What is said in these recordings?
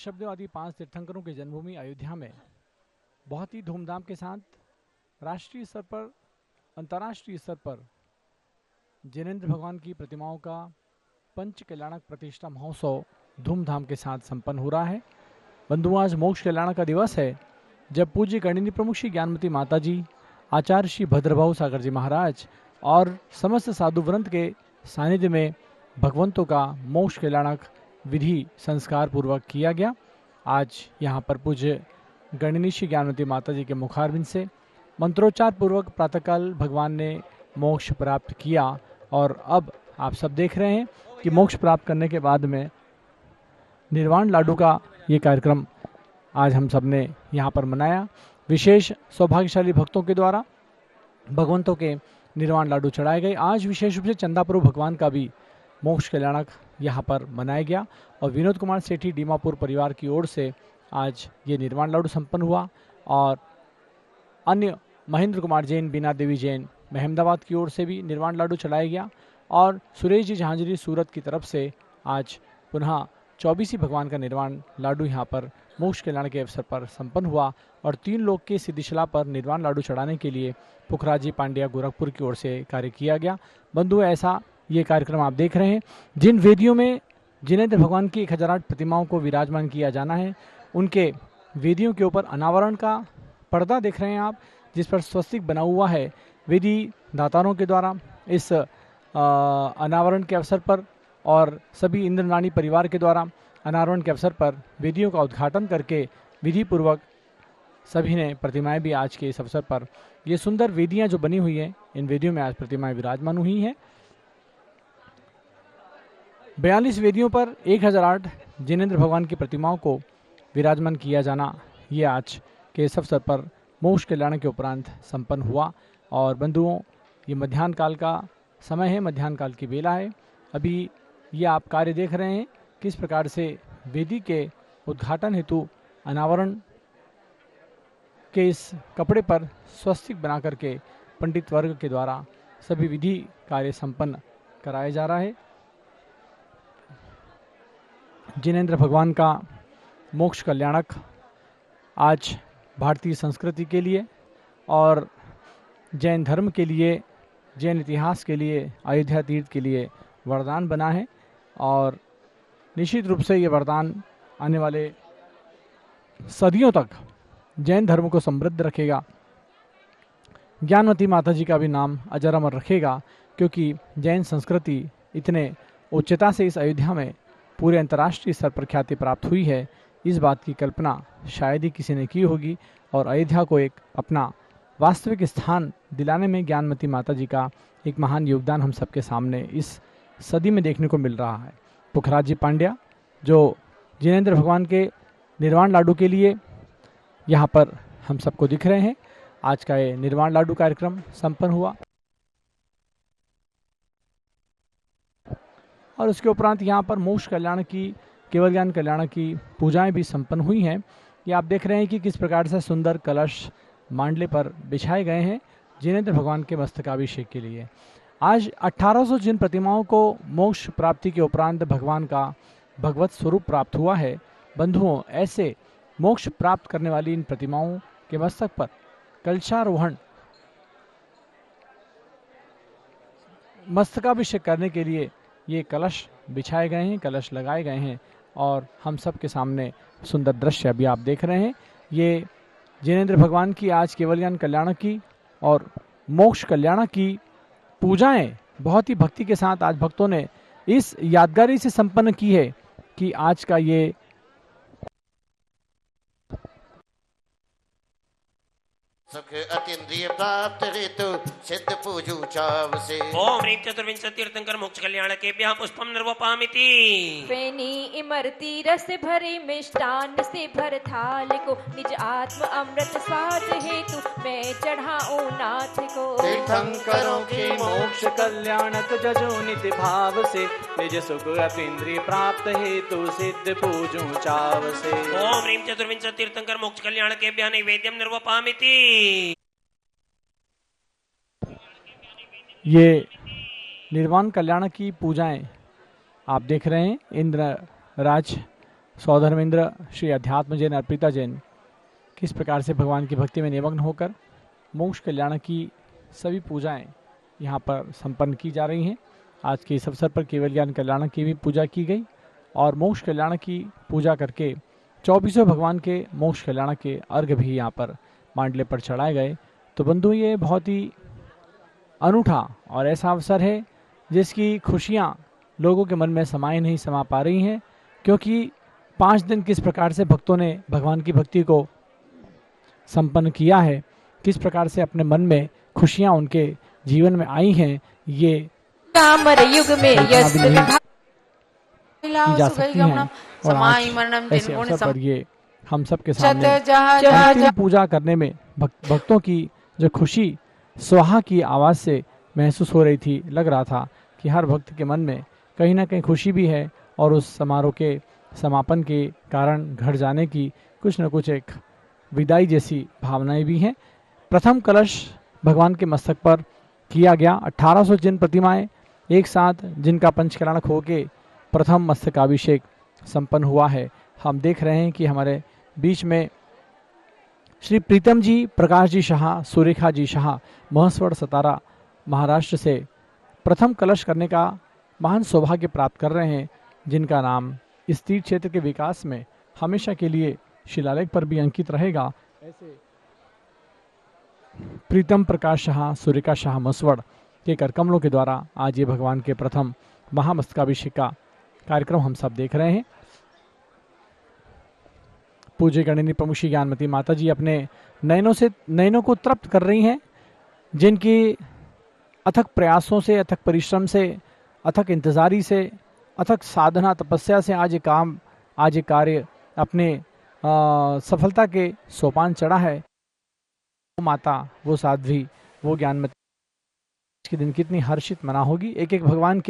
वैष्णववादी 5 तीर्थंकरों की जन्मभूमि अयोध्या में बहुत ही धूमधाम के साथ राष्ट्रीय स्तर पर, अंतर्राष्ट्रीय स्तर पर जिनेंद्र भगवान की प्रतिमाओं का पंच कल्याणक प्रतिष्ठा महोत्सव धूमधाम के साथ संपन्न हो रहा है। बंधुओं, आज मोक्ष कल्याण का दिवस है, जब पूज्य गणिनी प्रमुख श्री ज्ञानमती माता जी, आचार्य श्री भद्रभाऊ सागर जी महाराज और समस्त साधु वृंद के सानिध्य में भगवंतों का मोक्ष कल्याणक विधि संस्कार पूर्वक किया गया। आज यहाँ पर पूज्य गणिनी श्री ज्ञानमती माता जी के मुखारविंद से मंत्रोच्चार पूर्वक प्रातःकाल भगवान ने मोक्ष प्राप्त किया और अब आप सब देख रहे हैं कि मोक्ष प्राप्त करने के बाद में निर्वाण लाडू का ये कार्यक्रम आज हम सब ने यहाँ पर मनाया। विशेष सौभाग्यशाली भक्तों के द्वारा भगवंतों के निर्वाण लाडू चढ़ाए गए। आज विशेष रूप से चंदापुर भगवान का भी मोक्ष कल्याणक यहाँ पर मनाया गया और विनोद कुमार सेठी डीमापुर परिवार की ओर से आज ये निर्वाण लाडू संपन्न हुआ और अन्य महेंद्र कुमार जैन, बीना देवी जैन अहमदाबाद की ओर से भी निर्वाण लाडू चढ़ाया गया और सुरेश जी झांझरी सूरत की तरफ से आज पुनः 24 भगवान का निर्वाण लाडू यहाँ पर मोक्ष कल्याण के अवसर पर संपन्न हुआ और 3 लोग के सिद्धिशिला पर निर्वाण लाडू चढ़ाने के लिए पुखराजी पांड्या गोरखपुर की ओर से कार्य किया गया। बंधु, ऐसा ये कार्यक्रम आप देख रहे हैं। जिन वेदियों में जिनेंद्र भगवान की 1008 प्रतिमाओं को विराजमान किया जाना है, उनके वेदियों के ऊपर अनावरण का पर्दा देख रहे हैं आप, जिस पर स्वस्तिक बना हुआ है। वेदी दातारों के द्वारा इस अनावरण के अवसर पर और सभी इंद्रनानी परिवार के द्वारा अनावरण के अवसर पर वेदियों का उद्घाटन करके विधि पूर्वक सभी ने प्रतिमाएं भी आज के इस अवसर पर, ये सुंदर वेदियां जो बनी हुई हैं, इन वेदियों में आज प्रतिमाएं विराजमान हुई हैं। 42 वेदियों पर 1008 जिनेंद्र भगवान की प्रतिमाओं को विराजमान किया जाना, ये आज के इस अवसर पर मोक्ष कल्याण के उपरांत संपन्न हुआ। और बंधुओं, ये मध्याह्न काल का समय है, मध्याह्न काल की बेला है। अभी ये आप कार्य देख रहे हैं किस प्रकार से वेदी के उद्घाटन हेतु अनावरण के इस कपड़े पर स्वस्तिक बना करके पंडित वर्ग के द्वारा सभी विधि कार्य संपन्न कराया जा रहा है। जिनेंद्र भगवान का मोक्ष कल्याणक आज भारतीय संस्कृति के लिए और जैन धर्म के लिए, जैन इतिहास के लिए, अयोध्या तीर्थ के लिए वरदान बना है और निश्चित रूप से ये वरदान आने वाले सदियों तक जैन धर्म को समृद्ध रखेगा। ज्ञानमती माता जी का भी नाम अजर अमर रखेगा, क्योंकि जैन संस्कृति इतने उच्चता से इस अयोध्या में पूरे अंतर्राष्ट्रीय स्तर पर ख्याति प्राप्त हुई है, इस बात की कल्पना शायद ही किसी ने की होगी। और अयोध्या को एक अपना वास्तविक स्थान दिलाने में ज्ञानमती माता जी का एक महान योगदान हम सबके सामने इस सदी में देखने को मिल रहा है। पुखराजी पांड्या जो जिनेंद्र भगवान के निर्वाण लाडू के लिए यहाँ पर हम सबको दिख रहे हैं, आज का ये निर्वाण लाडू कार्यक्रम संपन्न हुआ और उसके उपरांत यहाँ पर मोक्ष कल्याण की, केवल ज्ञान कल्याण की पूजाएं भी संपन्न हुई हैं। ये आप देख रहे हैं कि किस प्रकार से सुंदर कलश मांडले पर बिछाए गए हैं जिनेंद्र भगवान के मस्तकाभिषेक के लिए। आज 1800 जिन प्रतिमाओं को मोक्ष प्राप्ति के उपरांत भगवान का भगवत स्वरूप प्राप्त हुआ है, बंधुओं, ऐसे मोक्ष प्राप्त करने वाली इन प्रतिमाओं के मस्तक पर कलशारोहण, मस्तकाभिषेक करने के लिए ये कलश बिछाए गए हैं, कलश लगाए गए हैं और हम सब के सामने सुंदर दृश्य अभी आप देख रहे हैं। ये जिनेंद्र भगवान की आज केवल ज्ञान कल्याण की और मोक्ष कल्याण की पूजाएं बहुत ही भक्ति के साथ आज भक्तों ने इस यादगारी से संपन्न की है कि आज का ये सुख अतीन्द्रिय प्राप्त हेतु सिद्ध पूजू चाव से। ओम ह्रीं चतुर्विंशति तीर्थंकर मोक्ष कल्याण के पुष्पम निर्वपामिति। फेनी इमरती रस भरे मिष्टान से भर थाल को निज आत्म अमृत स्वाद हेतु मैं चढ़ाऊं नाथ को। तीर्थंकरों के मोक्ष कल्याणक जजो नित भाव से निज सुख अतीन्द्रिय प्राप्त हेतु सिद्ध पूजू चाव से। ओम ह्रीं चतुर्विंशति तीर्थंकर मोक्ष कल्याण के नैवेद्यम निर्वपामिति। ये निर्वाण कल्याण की पूजाएं आप देख रहे हैं। इंद्र राज सौधर्मेंद्र श्री अध्यात्म जैन अर्पिता जैन किस प्रकार से भगवान की भक्ति में निमग्न होकर मोक्ष कल्याण की सभी पूजाएं यहाँ पर संपन्न की जा रही हैं। आज के इस अवसर पर केवल ज्ञान कल्याण की भी पूजा की गई और मोक्ष कल्याण की पूजा करके 24 भगवान के मोक्ष कल्याण के अर्घ भी यहाँ पर मांडले पर चढ़ाए गए। तो बंधु, ये बहुत ही अनूठा और ऐसा अवसर है जिसकी खुशियाँ लोगों के मन में समाये नहीं समा पा रही हैं, क्योंकि 5 दिन किस प्रकार से भक्तों ने भगवान की भक्ति को संपन्न किया है, किस प्रकार से अपने मन में खुशियाँ उनके जीवन में आई हैं, ये कामर युग में यश की जा सकती हैं। और आज ऐसे अवसर पर ये हम सब के सामने अंतिम पूजा करने में भक्तों की जो खुशी स्वाहा की आवाज़ से महसूस हो रही थी, लग रहा था कि हर भक्त के मन में कहीं ना कहीं खुशी भी है और उस समारोह के समापन के कारण घर जाने की कुछ न कुछ एक विदाई जैसी भावनाएं भी हैं। प्रथम कलश भगवान के मस्तक पर किया गया। 1800 जिन प्रतिमाएं एक साथ जिनका पंचकल्याणक होके प्रथम मस्तकाभिषेक संपन्न हुआ है। हम देख रहे हैं कि हमारे बीच में श्री प्रीतम जी, प्रकाश जी शाह, सुरेखा जी शाह महस्वड़ सतारा महाराष्ट्र से प्रथम कलश करने का महान सौभाग्य प्राप्त कर रहे हैं, जिनका नाम इस तीर्थ क्षेत्र के विकास में हमेशा के लिए शिलालेख पर भी अंकित रहेगा। ऐसे प्रीतम प्रकाश शाह, सुरेखा शाह मसवड़ के करकमलों के द्वारा आज ये भगवान के प्रथम महामस्तकाभिषेक का कार्यक्रम हम सब देख रहे हैं। पूज्य गणिनी प्रमुख श्री ज्ञानमती माता जी अपने नयनों को तृप्त कर रही हैं, जिनकी अथक प्रयासों से, अथक परिश्रम से, अथक इंतजारी से, अथक साधना तपस्या से आज ये कार्य अपने सफलता के सोपान चढ़ा है। वो माता, वो साध्वी, वो ज्ञानमती के दिन कितनी हर्षित मना होगी। एक एक भगवान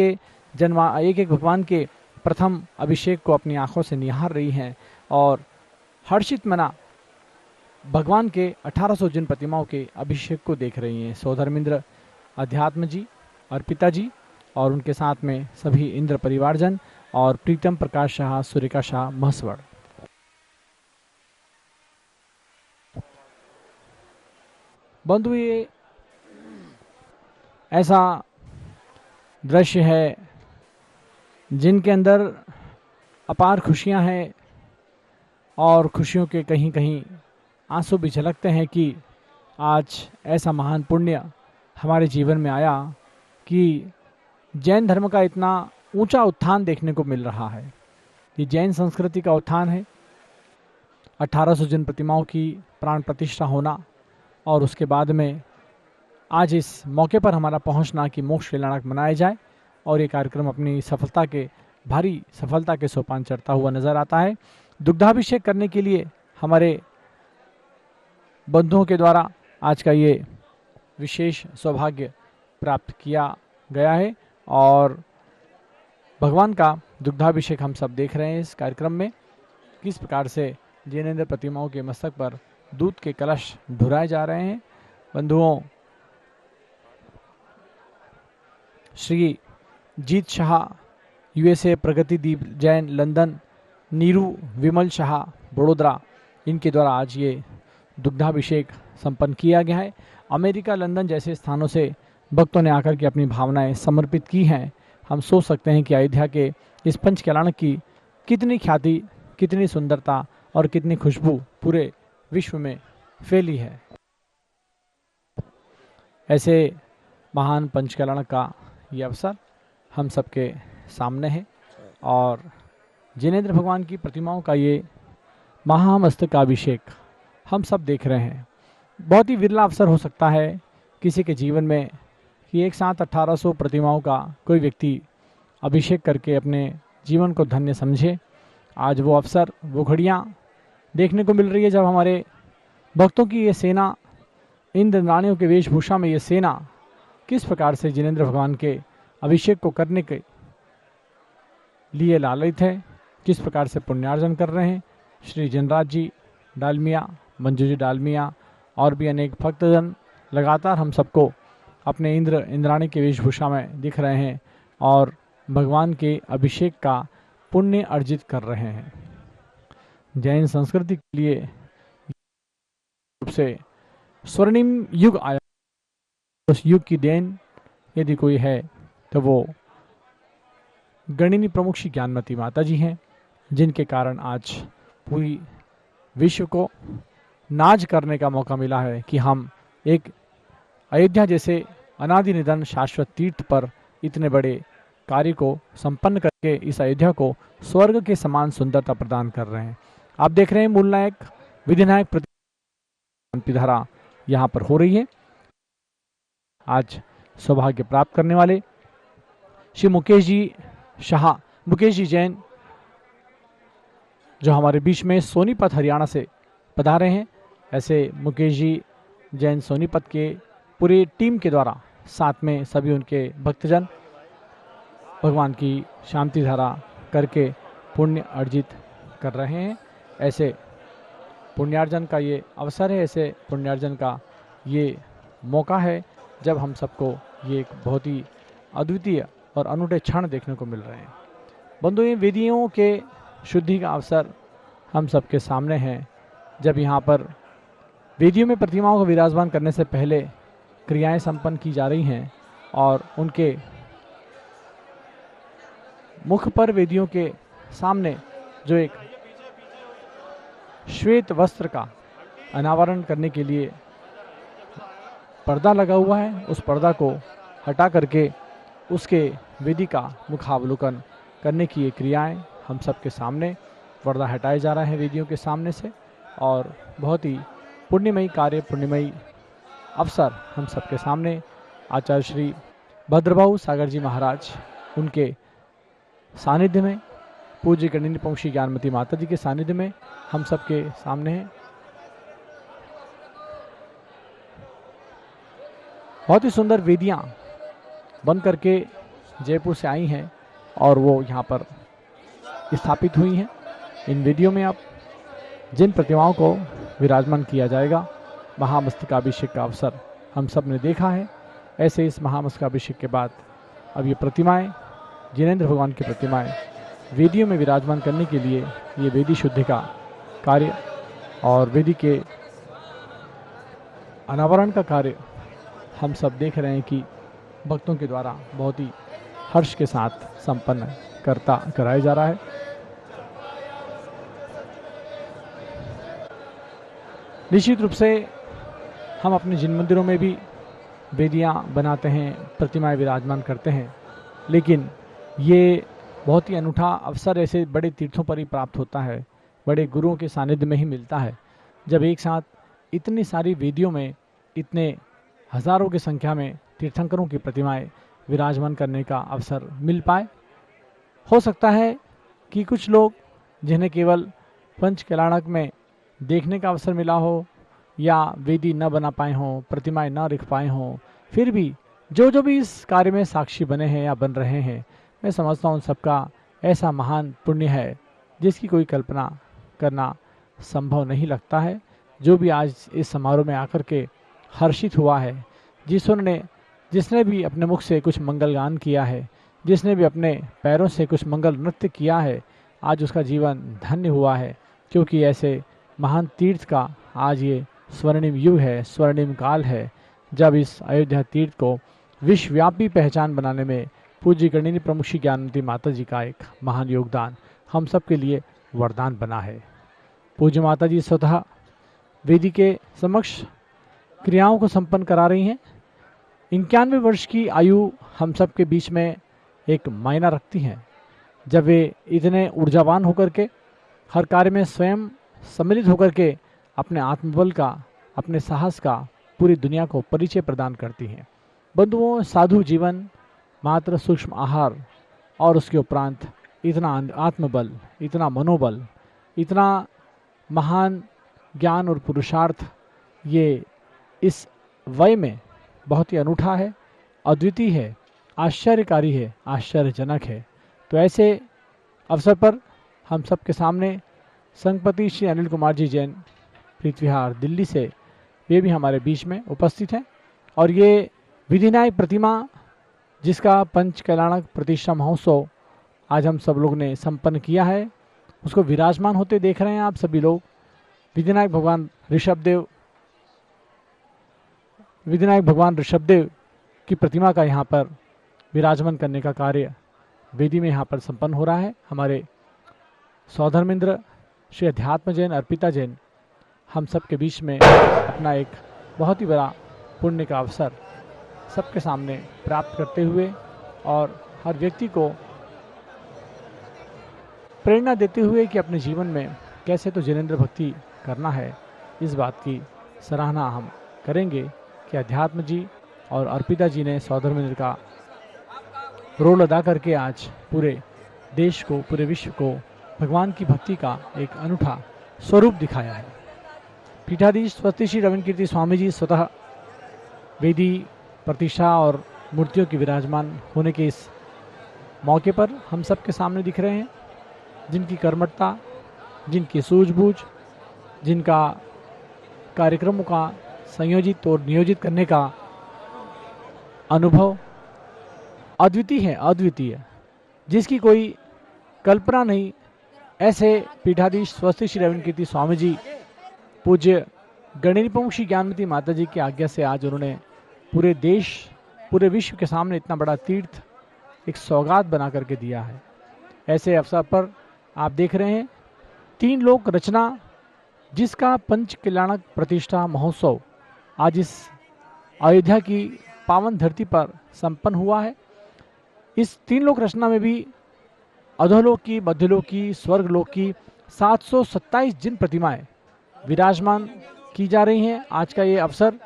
के प्रथम अभिषेक को अपनी आंखों से निहार रही हैं और हर्षित मना भगवान के 1800 जिन प्रतिमाओं के अभिषेक को देख रही हैं। सौधर्मेंद्र अध्यात्म जी, अर्पिता जी और उनके साथ में सभी इंद्र परिवारजन और प्रीतम प्रकाश शाह, सुरेखा शाह महस्वड़। बंधु, ये ऐसा दृश्य है जिनके अंदर अपार खुशियां हैं और खुशियों के कहीं कहीं आंसू भी झलकते हैं कि आज ऐसा महान पुण्य हमारे जीवन में आया कि जैन धर्म का इतना ऊंचा उत्थान देखने को मिल रहा है। ये जैन संस्कृति का उत्थान है। 1800 जिन प्रतिमाओं की प्राण प्रतिष्ठा होना और उसके बाद में आज इस मौके पर हमारा पहुंचना कि मोक्ष कल्याणक मनाया जाए और ये कार्यक्रम अपनी भारी सफलता के सोपान चढ़ता हुआ नजर आता है। दुग्धाभिषेक करने के लिए हमारे बंधुओं के द्वारा आज का ये विशेष सौभाग्य प्राप्त किया गया है और भगवान का दुग्धाभिषेक हम सब देख रहे हैं इस कार्यक्रम में, किस प्रकार से जैनेन्द्र प्रतिमाओं के मस्तक पर दूध के कलश ढुराए जा रहे हैं। बंधुओं, श्री जीत शाह USA, प्रगतिदीप जैन लंदन, नीरू विमल शाह बड़ोदरा, इनके द्वारा आज ये दुग्धाभिषेक संपन्न किया गया है। अमेरिका, लंदन जैसे स्थानों से भक्तों ने आकर के अपनी भावनाएं समर्पित की हैं। हम सोच सकते हैं कि अयोध्या के इस पंचकल्याणक की कितनी ख्याति, कितनी सुंदरता और कितनी खुशबू पूरे विश्व में फैली है। ऐसे महान पंचकल्याणक का ये अवसर हम सबके सामने है और जैनेन्द्र भगवान की प्रतिमाओं का ये महामस्तकाभिषेक हम सब देख रहे हैं। बहुत ही विरला अवसर हो सकता है किसी के जीवन में कि एक साथ 1800 प्रतिमाओं का कोई व्यक्ति अभिषेक करके अपने जीवन को धन्य समझे। आज वो अवसर, वो घड़ियाँ देखने को मिल रही है जब हमारे भक्तों की ये सेना, इंद्रराणियों के वेशभूषा में ये सेना किस प्रकार से जैनेन्द्र भगवान के अभिषेक को करने के लिए लालित है, किस प्रकार से पुण्यार्जन कर रहे हैं। श्री जनराज जी डालमिया, मंजू जी डालमिया और भी अनेक भक्तजन लगातार हम सबको अपने इंद्राणी के वेशभूषा में दिख रहे हैं और भगवान के अभिषेक का पुण्य अर्जित कर रहे हैं। जैन संस्कृति के लिए रूप से स्वर्णिम युग आया। उस युग की देन यदि कोई है तो वो गणिनी प्रमुख श्री ज्ञानमती माता जी हैं, जिनके कारण आज पूरी विश्व को नाज करने का मौका मिला है कि हम एक अयोध्या जैसे अनादि निधन शाश्वत तीर्थ पर इतने बड़े कार्य को संपन्न करके इस अयोध्या को स्वर्ग के समान सुंदरता प्रदान कर रहे हैं। आप देख रहे हैं मूल नायक विधिनायक शांति धारा यहाँ पर हो रही है। आज सौभाग्य प्राप्त करने वाले श्री मुकेश जी जैन जो हमारे बीच में सोनीपत हरियाणा से पधारे हैं, ऐसे मुकेश जी जैन सोनीपत के पूरी टीम के द्वारा साथ में सभी उनके भक्तजन भगवान की शांति धारा करके पुण्य अर्जित कर रहे हैं। ऐसे पुण्यार्जन का ये अवसर है, ऐसे पुण्यार्जन का ये मौका है जब हम सबको ये एक बहुत ही अद्वितीय और अनूठे क्षण देखने को मिल रहे हैं। बंधुओं, ये वेदियों के शुद्धि का अवसर हम सबके सामने है, जब यहाँ पर वेदियों में प्रतिमाओं को विराजमान करने से पहले क्रियाएं संपन्न की जा रही हैं और उनके मुख पर वेदियों के सामने जो एक श्वेत वस्त्र का अनावरण करने के लिए पर्दा लगा हुआ है, उस पर्दा को हटा करके उसके वेदी का मुखावलोकन करने की ये क्रियाएं हम सबके सामने, पर्दा हटाया जा रहा है वेदियों के सामने से, और बहुत ही पुण्यमयी कार्य, पुण्यमयी अवसर हम सबके सामने आचार्य श्री भद्रभाऊ सागर जी महाराज उनके सानिध्य में, पूज्य गणिनी प्रमुख श्री ज्ञानमती माता जी के सानिध्य में हम सबके सामने हैं। बहुत ही सुंदर वेदियां बन करके जयपुर से आई हैं और वो यहाँ पर स्थापित हुई हैं। इन वेदियों में अब जिन प्रतिमाओं को विराजमान किया जाएगा, महामस्तकाभिषेक का अवसर हम सब ने देखा है। ऐसे इस महामस्तकाभिषेक के बाद अब ये प्रतिमाएं, जिनेंद्र भगवान की प्रतिमाएं वेदियों में विराजमान करने के लिए ये वेदी शुद्धि का कार्य और वेदी के अनावरण का कार्य हम सब देख रहे हैं कि भक्तों के द्वारा बहुत ही हर्ष के साथ संपन्न कराया जा रहा है। निश्चित रूप से हम अपने जिन मंदिरों में भी वेदियां बनाते हैं, प्रतिमाएं विराजमान करते हैं, लेकिन ये बहुत ही अनूठा अवसर ऐसे बड़े तीर्थों पर ही प्राप्त होता है, बड़े गुरुओं के सानिध्य में ही मिलता है, जब एक साथ इतनी सारी वेदियों में इतने हजारों की संख्या में तीर्थंकरों की प्रतिमाएं विराजमान करने का अवसर मिल पाए। हो सकता है कि कुछ लोग जिन्हें केवल पंच कल्याणक में देखने का अवसर मिला हो या वेदी न बना पाए हों, प्रतिमाएं न रख पाए हों, फिर भी जो भी इस कार्य में साक्षी बने हैं या बन रहे हैं, मैं समझता हूँ सबका ऐसा महान पुण्य है जिसकी कोई कल्पना करना संभव नहीं लगता है। जो भी आज इस समारोह में आकर के हर्षित हुआ है, जिसने भी अपने मुख से कुछ मंगल गान किया है, जिसने भी अपने पैरों से कुछ मंगल नृत्य किया है, आज उसका जीवन धन्य हुआ है, क्योंकि ऐसे महान तीर्थ का आज ये स्वर्णिम युग है, स्वर्णिम काल है, जब इस अयोध्या तीर्थ को विश्वव्यापी पहचान बनाने में पूज्य गणिनी प्रमुख श्री ज्ञानमती माता जी का एक महान योगदान हम सब के लिए वरदान बना है। पूज्य माता जी स्वतः वेदी के समक्ष क्रियाओं को संपन्न करा रही हैं। 91 वर्ष की आयु हम सब के बीच में एक मायना रखती हैं, जब वे इतने ऊर्जावान होकर के हर कार्य में स्वयं सम्मिलित होकर के अपने आत्मबल का, अपने साहस का पूरी दुनिया को परिचय प्रदान करती हैं। बंधुओं, साधु जीवन, मात्र सूक्ष्म आहार और उसके उपरांत इतना आत्मबल, इतना मनोबल, इतना महान ज्ञान और पुरुषार्थ, ये इस वय में बहुत ही अनूठा है, अद्वितीय है, आश्चर्यकारी है, आश्चर्यजनक है। तो ऐसे अवसर पर हम सब के सामने संघपति श्री अनिल कुमार जी जैन, प्रीतविहार दिल्ली से, वे भी हमारे बीच में उपस्थित हैं। और ये विधिनायक प्रतिमा जिसका पंच कल्याणक प्रतिष्ठा महोत्सव आज हम सब लोग ने संपन्न किया है, उसको विराजमान होते देख रहे हैं आप सभी लोग। विधिनायक भगवान ऋषभदेव की प्रतिमा का यहाँ पर विराजमान करने का कार्य वेदी में यहाँ पर संपन्न हो रहा है। हमारे सौधर्मेंद्र श्री अध्यात्म जैन, अर्पिता जैन हम सब के बीच में अपना एक बहुत ही बड़ा पुण्य का अवसर सबके सामने प्राप्त करते हुए और हर व्यक्ति को प्रेरणा देते हुए कि अपने जीवन में कैसे तो जिनेंद्र भक्ति करना है, इस बात की सराहना हम करेंगे कि अध्यात्म जी और अर्पिता जी ने सौधर्मेंद्र का रोल अदा करके आज पूरे देश को, पूरे विश्व को भगवान की भक्ति का एक अनूठा स्वरूप दिखाया है। पीठाधीश स्वस्ति श्री रविंद्र कीर्ति स्वामी जी स्वतः वेदी प्रतिष्ठा और मूर्तियों के विराजमान होने के इस मौके पर हम सब के सामने दिख रहे हैं, जिनकी कर्मठता, जिनकी सूझबूझ, जिनका कार्यक्रमों का संयोजित और नियोजित करने का अनुभव अद्वितीय, जिसकी कोई कल्पना नहीं। ऐसे पीठाधीश स्वस्ति श्री रविंद्र कीर्ति स्वामी जी पूज्य गणेरिपम श्री ज्ञानमती माता जी की आज्ञा से आज उन्होंने पूरे देश, पूरे विश्व के सामने इतना बड़ा तीर्थ एक सौगात बना करके दिया है। ऐसे अवसर पर आप देख रहे हैं 3 लोक रचना, जिसका पंच कल्याणक प्रतिष्ठा महोत्सव आज इस अयोध्या की पावन धरती पर संपन्न हुआ है। इस 3 लोक रचना में भी अधोलोक की, मध्यलोक की, स्वर्गलोक की 727 जिन प्रतिमाएं विराजमान की जा रही हैं। आज का ये अवसर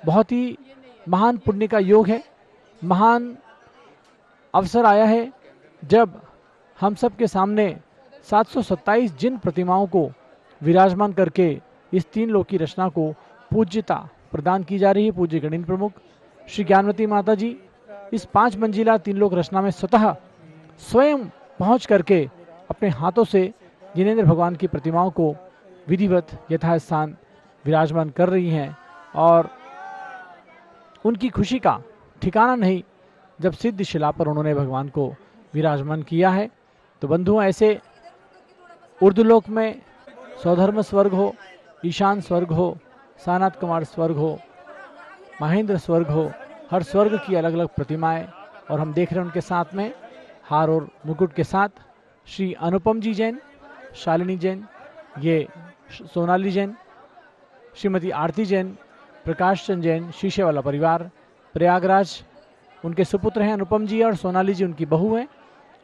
बहुत ही महान पुण्य का योग है, महान अवसर आया है जब हम सब के सामने 727 जिन प्रतिमाओं को विराजमान करके इस 3 लोक की रचना को पूज्यता प्रदान की जा रही है। पूज्य गणेन्द्र प्रमुख श्री ज्ञानमती माता जी इस 5 मंजिला 3 लोक रचना में स्वयं पहुंच करके अपने हाथों से जिनेंद्र भगवान की प्रतिमाओं को विधिवत यथास्थान विराजमान कर रही हैं और उनकी खुशी का ठिकाना नहीं जब सिद्ध शिला पर उन्होंने भगवान को विराजमान किया है। तो बंधुओं, ऐसे उर्दुलोक में सौधर्म स्वर्ग हो, ईशान स्वर्ग हो, सानाथ कुमार स्वर्ग हो, महेंद्र स्वर्ग हो, हर स्वर्ग की अलग अलग प्रतिमाएं, और हम देख रहे हैं उनके साथ में हार और मुकुट के साथ श्री अनुपम जी जैन, शालिनी जैन, ये सोनाली जैन, श्रीमती आरती जैन, प्रकाश चंद जैन, शीशे वाला परिवार, प्रयागराज उनके सुपुत्र हैं अनुपम जी और सोनाली जी उनकी बहू हैं।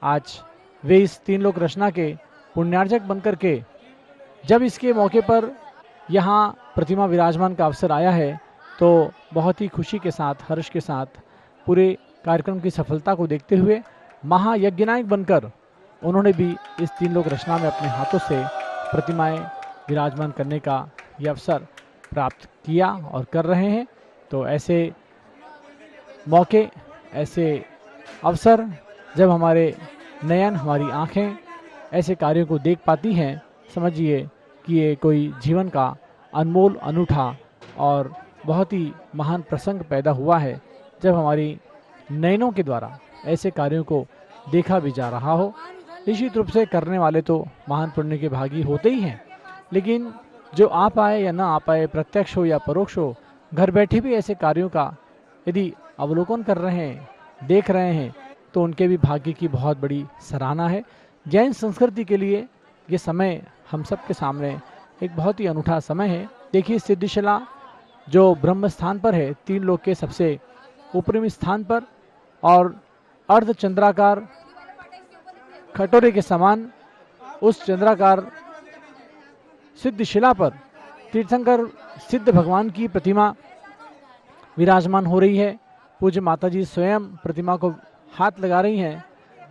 आज वे इस 3 लोक रचना के पुण्यार्जक बनकर के जब इसके मौके पर यहाँ प्रतिमा विराजमान का अवसर आया है तो बहुत ही खुशी के साथ, हर्ष के साथ पूरे कार्यक्रम की सफलता को देखते हुए महायज्ञनायक बनकर उन्होंने भी इस 3 लोक रचना में अपने हाथों से प्रतिमाएं विराजमान करने का ये अवसर प्राप्त किया और कर रहे हैं। तो ऐसे मौके, ऐसे अवसर जब हमारे नयन, हमारी आंखें ऐसे कार्यों को देख पाती हैं, समझिए कि ये कोई जीवन का अनमोल, अनूठा और बहुत ही महान प्रसंग पैदा हुआ है जब हमारी नयनों के द्वारा ऐसे कार्यों को देखा भी जा रहा हो। निश्चित रूप से करने वाले तो महान पुण्य के भागी होते ही हैं, लेकिन जो आ पाए या ना आ पाए, प्रत्यक्ष हो या परोक्ष हो, घर बैठे भी ऐसे कार्यों का यदि अवलोकन कर रहे हैं, देख रहे हैं, तो उनके भी भाग्य की बहुत बड़ी सराहना है। जैन संस्कृति के लिए ये समय हम सब के सामने एक बहुत ही अनूठा समय है। देखिए, सिद्धिशिला जो ब्रह्म स्थान पर है, 3 लोक के सबसे ऊपरी स्थान पर, और अर्ध चंद्राकार खटोरे के समान उस चंद्राकार सिद्ध शिला पर तीर्थंकर सिद्ध भगवान की प्रतिमा विराजमान हो रही है। पूज्य माता जी स्वयं प्रतिमा को हाथ लगा रही हैं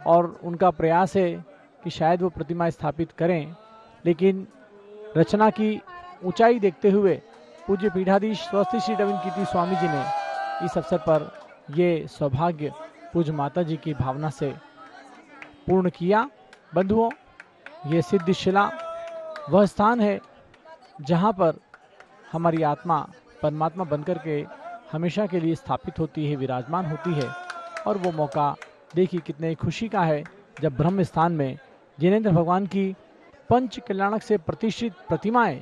और उनका प्रयास है कि शायद वो प्रतिमा स्थापित करें, लेकिन रचना की ऊंचाई देखते हुए पूज्य पीठाधीश स्वस्ति श्री रविंद्र कीर्ति स्वामी जी ने इस अवसर पर ये सौभाग्य पूज्य माता जी की भावना से पूर्ण किया। बंधुओं, ये सिद्ध शिला वह स्थान है जहाँ पर हमारी आत्मा परमात्मा बनकर के हमेशा के लिए स्थापित होती है, विराजमान होती है। और वो मौका देखिए कितने खुशी का है जब ब्रह्म स्थान में जिनेंद्र भगवान की पंच कल्याणक से प्रतिष्ठित प्रतिमाएं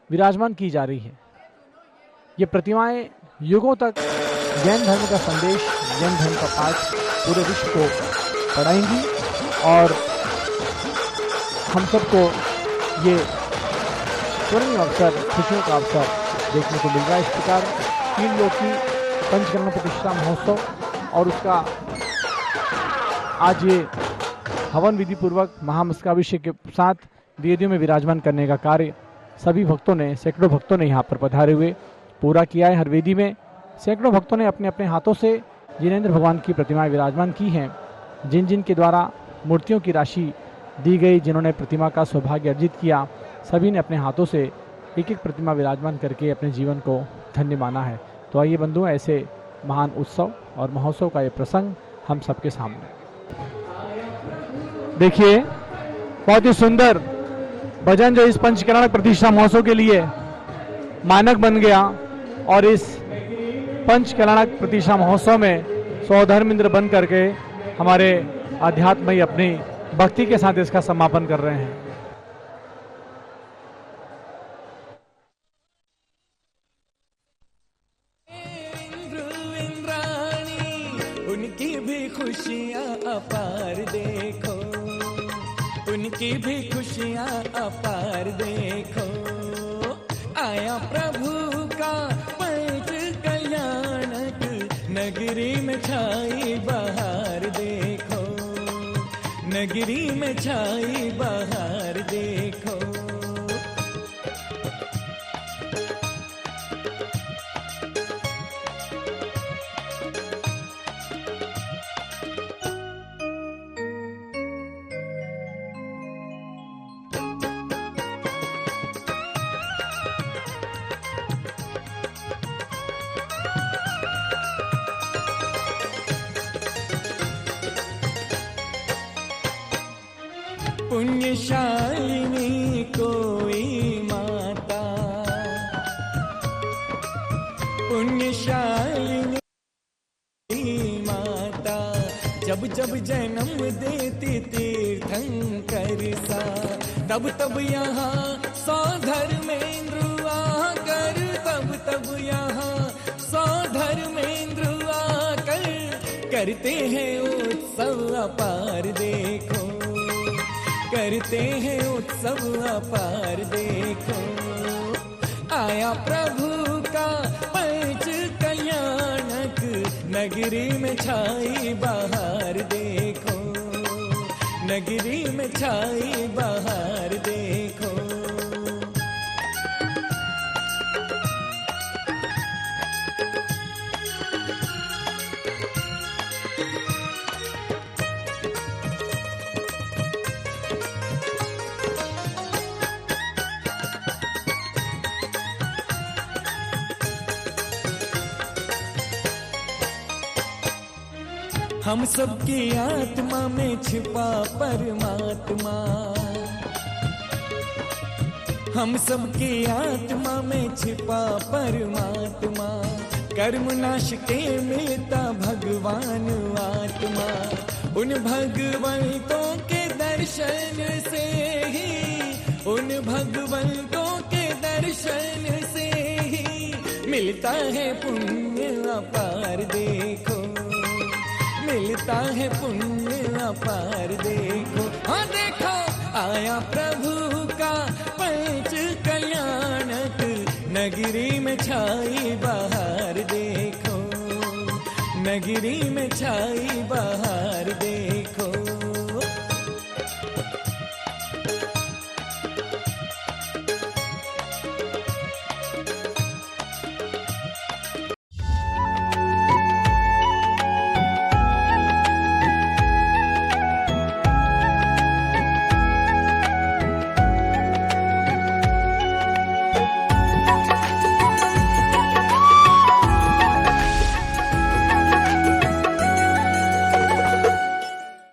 विराजमान की जा रही हैं। ये प्रतिमाएं युगों तक जैन धर्म का संदेश, जैन धर्म का पाठ पूरे विश्व को पढ़ाएंगी और हम सबको ये स्वर्णिम अवसर, खुशियों का अवसर देखने को मिल रहा है। इस प्रकार 3 लोक की पंचकरण प्रतिष्ठा महोत्सव और उसका आज ये हवन विधि पूर्वक महामस्तकाभिषेक के साथ वेदियों में विराजमान करने का कार्य सभी भक्तों ने, सैकड़ों भक्तों ने यहाँ पर पधारे हुए पूरा किया है। हर वेदी में सैकड़ों भक्तों ने अपने अपने हाथों से जिनेंद्र भगवान की प्रतिमाएं विराजमान की हैं। जिन जिन के द्वारा मूर्तियों की राशि दी गई, जिन्होंने प्रतिमा का सौभाग्य अर्जित किया, सभी ने अपने हाथों से एक एक प्रतिमा विराजमान करके अपने जीवन को धन्य माना है। तो आइए बंधुओं, ऐसे महान उत्सव और महोत्सव का ये प्रसंग हम सबके सामने देखिए। बहुत ही सुंदर भजन जो इस पंचकरण प्रतिष्ठा महोत्सव के लिए मानक बन गया और इस पंचकरण प्रतिष्ठा महोत्सव में सौधर्मेंद्र बन करके हमारे अध्यात्म ही अपनी भक्ति के साथ इसका समापन कर रहे हैं। उनकी भी खुशियाँ अपार देखो, उनकी भी खुशियाँ अपार देखो। आया प्रभु का पंच कल्याणक, नगरी में छाई बहार देखो, नगरी में छाई बहार देखो। पुण्यशालिनी कोई माता, पुण्यशालिनी माता, जब जब जन्म देती तीर्थंकर सा, तब तब यहाँ सौधर्मेंद्र आकर, तब तब यहाँ सौधर्मेंद्र आकर करते हैं उत्सव अपार देखो, करते हैं उत्सव अपार देखो। आया प्रभु का पंच कल्याणक, नगरी में छाई बहार देखो, नगरी में छाई बहार देखो। हम सबकी आत्मा में छिपा परमात्मा, हम सबकी आत्मा में छिपा परमात्मा, कर्म नाश के मिलता भगवान आत्मा। उन भगवंतों के दर्शन से ही, उन भगवंतों के दर्शन से ही मिलता है पुण्य अपार देखो, मिलता है पुण्य अपार देखो। हाँ देखो, आया प्रभु का पंच कल्याणक, नगरी में छाई बहार देखो, नगरी में छाई बहार देखो।